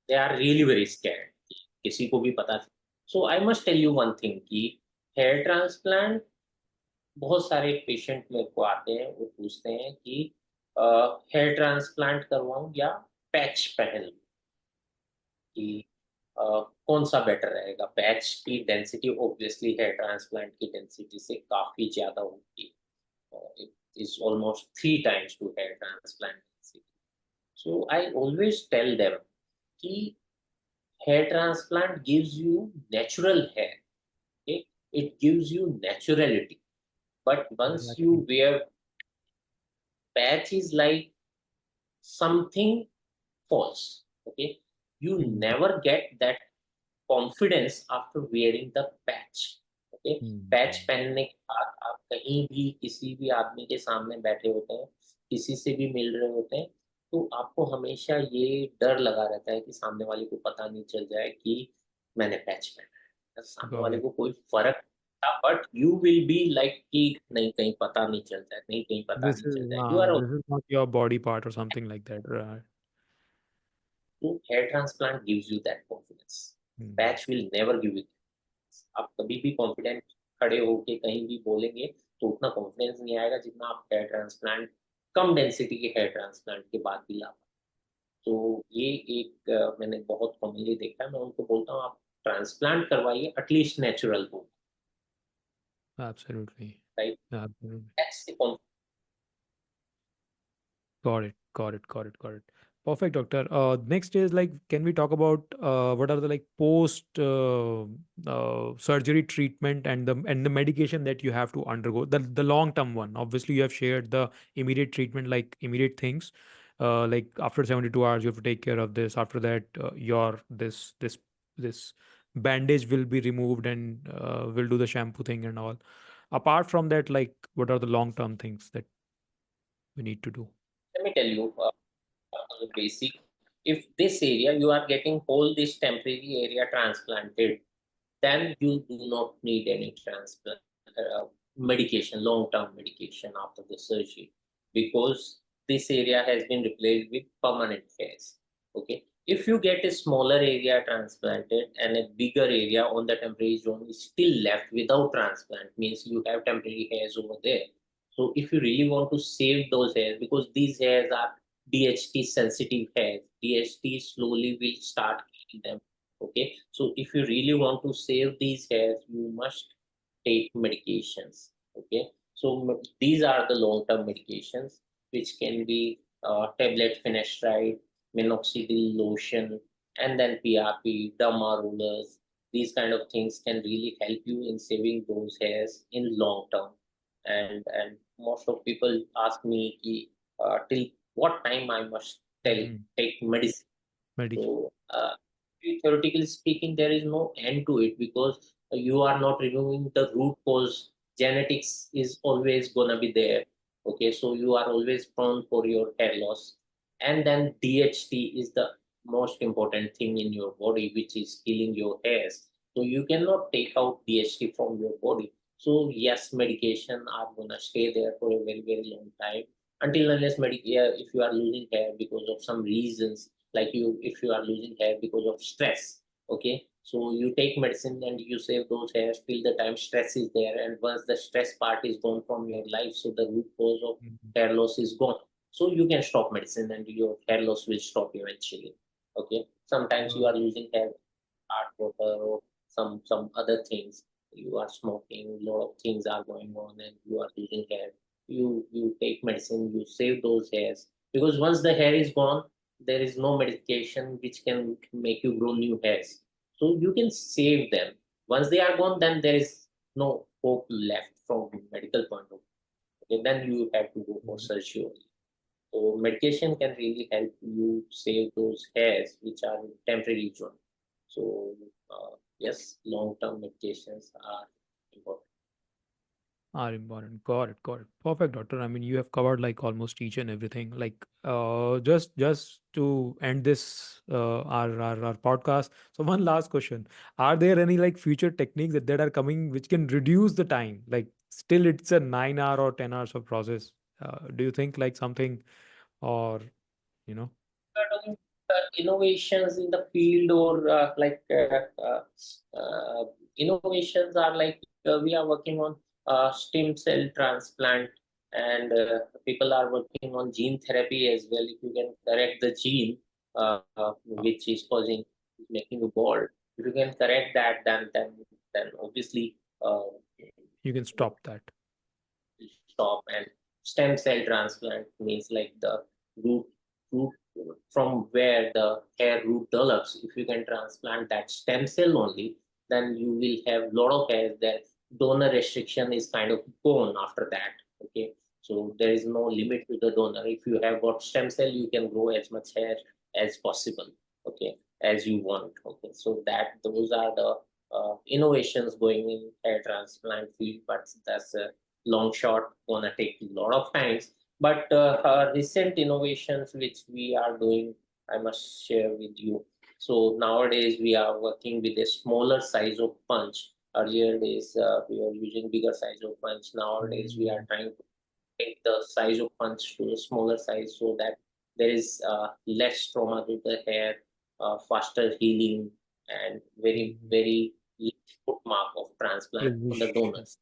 they are really very scared कि किसी को भी पता. So I must tell you one thing कि hair transplant बहुत सारे पेशेंट मेरे को आते हैं वो पूछते हैं कि हेयर ट्रांसप्लांट करवाऊं या पैच पहन लूं कि कौन सा बेटर रहेगा. पैच की डेंसिटी ऑब्वियसली हेयर ट्रांसप्लांट की डेंसिटी से काफी ज्यादा होगी. It is almost 3 times to hair transplant density. So I always tell them कि hair transplant gives you natural hair. Okay? It gives you naturality. But once you Exactly. wear patch is like something false. Okay, you Hmm. never get that confidence after wearing the patch. Okay, Hmm. Patch पहनने के बाद आप कहीं भी किसी भी आदमी के सामने बैठे होते हैं, किसी से भी मिल रहे होते हैं, तो आपको हमेशा ये डर लगा रहता है कि सामने वाले को पता नहीं चल जाए कि मैंने पैच पहना है. सामने Got वाले it. को कोई फर्क but you will be like कि नहीं कहीं पता नहीं चल जाए, नहीं कहीं पता नहीं चल जाए. You are. This is not your body part or something like that, right? So hair transplant gives you that confidence. Hmm. Patch will never give you. आप कभी भी कॉन्फिडेंट खड़े होके कहीं भी बोलेंगे तो उतना कॉन्फिडेंस नहीं आएगा जितना आप हेयर ट्रांसप्लांट कम डेंसिटी के हेयर ट्रांसप्लांट के बाद भी ला. तो ये एक मैंने बहुत कॉमनली देखा है. मैं उनको बोलता हूँ आप ट्रांसप्लांट करवाइए एटलीस्ट नेचुरल हो. Absolutely. Right. Absolutely. That's the. Got it. Got it. Got it. Got it. Perfect, doctor. Next is like, can we talk about what are the like post surgery treatment and the medication that you have to undergo? The long term one. Obviously, you have shared the immediate treatment, like immediate things. Like after 72 hours, you have to take care of this. After that, your this bandage will be removed and will do the shampoo thing and all. Apart from that, like what are the long term things that we need to do? Let me tell you the basic. If this area you are getting whole this temporary area transplanted, then you do not need any transplant medication, long-term medication after the surgery, because this area has been replaced with permanent hairs. Okay, if you get a smaller area transplanted and a bigger area on the temporary zone is still left without transplant, means you have temporary hairs over there. So if you really want to save those hairs, because these hairs are DHT sensitive hairs, DHT slowly will start killing them. Okay, so if you really want to save these hairs, you must take medications. Okay, so these are the long-term medications which can be tablet finasteride, minoxidil lotion, and then PRP, derma rollers. These kind of things can really help you in saving those hairs in long term. And most of people ask me till what time I must Mhm. take medicine. Medic. So, theoretically speaking, there is no end to it, because you are not removing the root cause. Genetics is always gonna be there. Okay, so you are always prone for your hair loss. And then DHT is the most important thing in your body, which is killing your hairs. So you cannot take out DHT from your body. So yes, medication are gonna stay there for a very, very long time until unless if you are losing hair because of some reasons, like you if you are losing hair because of stress. Okay, so you take medicine and you save those hairs till the time stress is there, and once the stress part is gone from your life, so the root cause of Mhm. hair loss is gone, so you can stop medicine and your hair loss will stop eventually. Okay, sometimes you Uh, are losing hair hard water or some other things. You are smoking, a lot of things are going on and you are losing hair. You take medicine, you save those hairs, because once the hair is gone, there is no medication which can make you grow new hairs. So you can save them. Once they are gone, then there is no hope left from medical point of view. Okay, then you have to go for Mhm. surgery. So medication can really help you save those hairs which are temporary joint. So yes, long-term medications are important. are important. Got it. Got it. Perfect, doctor. I mean, you have covered like almost each and everything. Like, just to end this our podcast. So one last question: are there any like future techniques that are coming which can reduce the time? Like, still it's a 9 hour or 10 hours of process. Do you think like something or you know? Are talking innovations in the field, or innovations are like we are working on stem cell transplant, and people are working on gene therapy as well. If you can correct the gene which is causing, making you bald, if you can correct that, then obviously You can stop that. stop. And stem cell transplant means like the root root from where the hair root develops. If you can transplant that stem cell only, then you will have lot of hair. That donor restriction is kind of gone after that. Okay, so there is no limit to the donor. If you have got stem cell, you can grow as much hair as possible. Okay, as you want. Okay, so that those are the innovations going in hair transplant field, but that's a long shot, gonna take a lot of times. But recent innovations which we are doing, I must share with you. So nowadays we are working with a smaller size of punch. Earlier days we were using bigger size of punch. Nowadays we are Mm, trying to take the size of punch to a smaller size so that there is less trauma to the hair, faster healing, and very mm. very less footmark of transplant on the Precision. donors.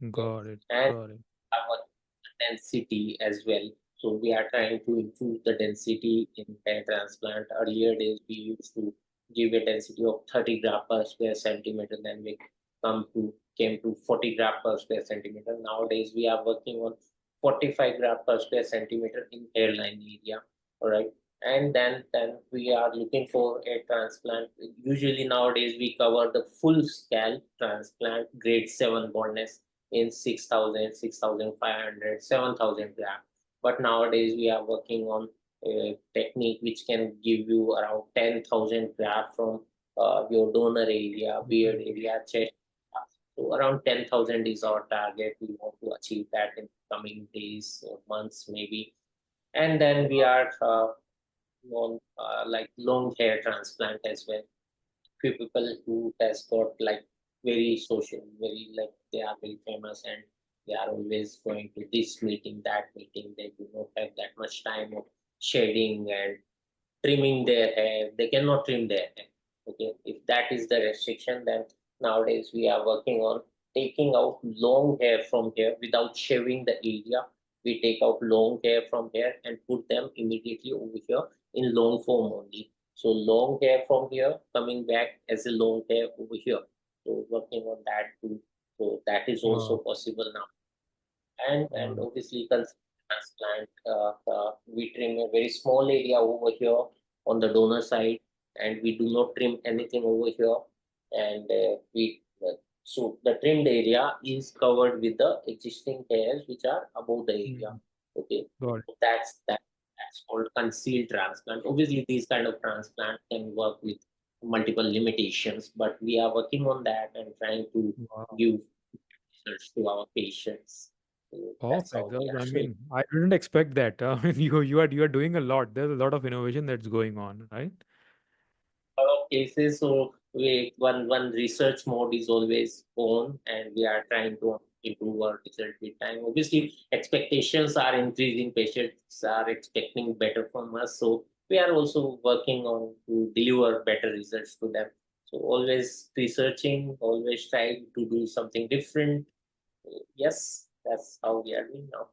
Okay. Got it. And Got it. our density as well. So we are trying to improve the density in hair transplant. Earlier days, we used to give a density of 30 gram per square centimeter. Then we came to 40 gram per square centimeter. Nowadays, we are working on 45 gram per square centimeter in hairline area. All right. And then we are looking for a transplant. Usually nowadays we cover the full scale transplant, grade 7 baldness in 6,000, 6,500, 7,000 gram. But nowadays we are working on a technique which can give you around 10,000 gram from your donor area, beard Mm, area, chest. So around 10,000 is our target. We want to achieve that in coming days or months maybe. And then we are on like long hair transplant as well. Few people who has got like very social, very like they are very famous, and they are always going to this meeting, that meeting. They do not have that much time of shading and trimming their hair. They cannot trim their hair. Okay, if that is the restriction, then nowadays we are working on taking out long hair from here without shaving the area. We take out long hair from here and put them immediately over here in long form only. So long hair from here coming back as a long hair over here. So working on that too. So that is also wow. possible now. And Wow. obviously transplant, we trim a very small area over here on the donor side, and we do not trim anything over here. And we so the trimmed area is covered with the existing hairs which are above the area. Mm, Okay, got it. so that's called concealed transplant. Obviously these kind of transplant can work with multiple limitations, but we are working on that and trying to Wow. give results to our patients. So that's Perfect. how we are I doing. mean, I didn't expect that. You are doing a lot. There's a lot of innovation that's going on, right? A lot of cases, so we one research mode is always on, and we are trying to improve our result with time. Obviously, expectations are increasing. Patients are expecting better from us, so we are also working on to deliver better results to them. So always researching, always trying to do something different. Yes, that's how we are doing now.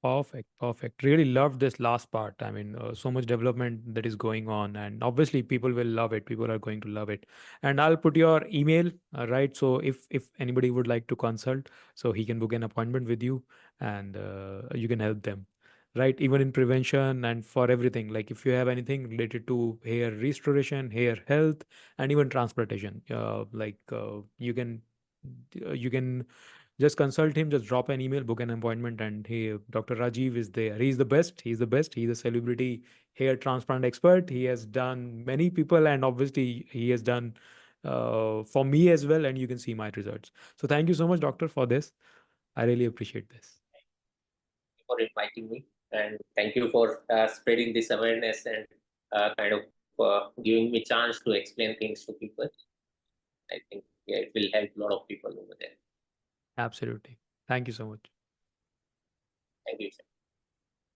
Perfect, perfect. Really loved this last part. I mean, so much development that is going on, and obviously, people will love it. People are going to love it. And I'll put your email, right? So if anybody would like to consult, so he can book an appointment with you, and you can help them, right? Even in prevention and for everything. Like if you have anything related to hair restoration, hair health, and even transplantation, you can just consult him, just drop an email, book an appointment, and hey, Dr. Rajiv is there. He's the best. He's the best. He's a celebrity hair transplant expert. He has done many people, and obviously, he has done for me as well. And you can see my results. So, thank you so much, doctor, for this. I really appreciate this. for inviting me, and thank you for spreading this awareness and kind of giving me chance to explain things to people. I think yeah, it will help a lot of people over there. Absolutely. Thank you so much. Thank you.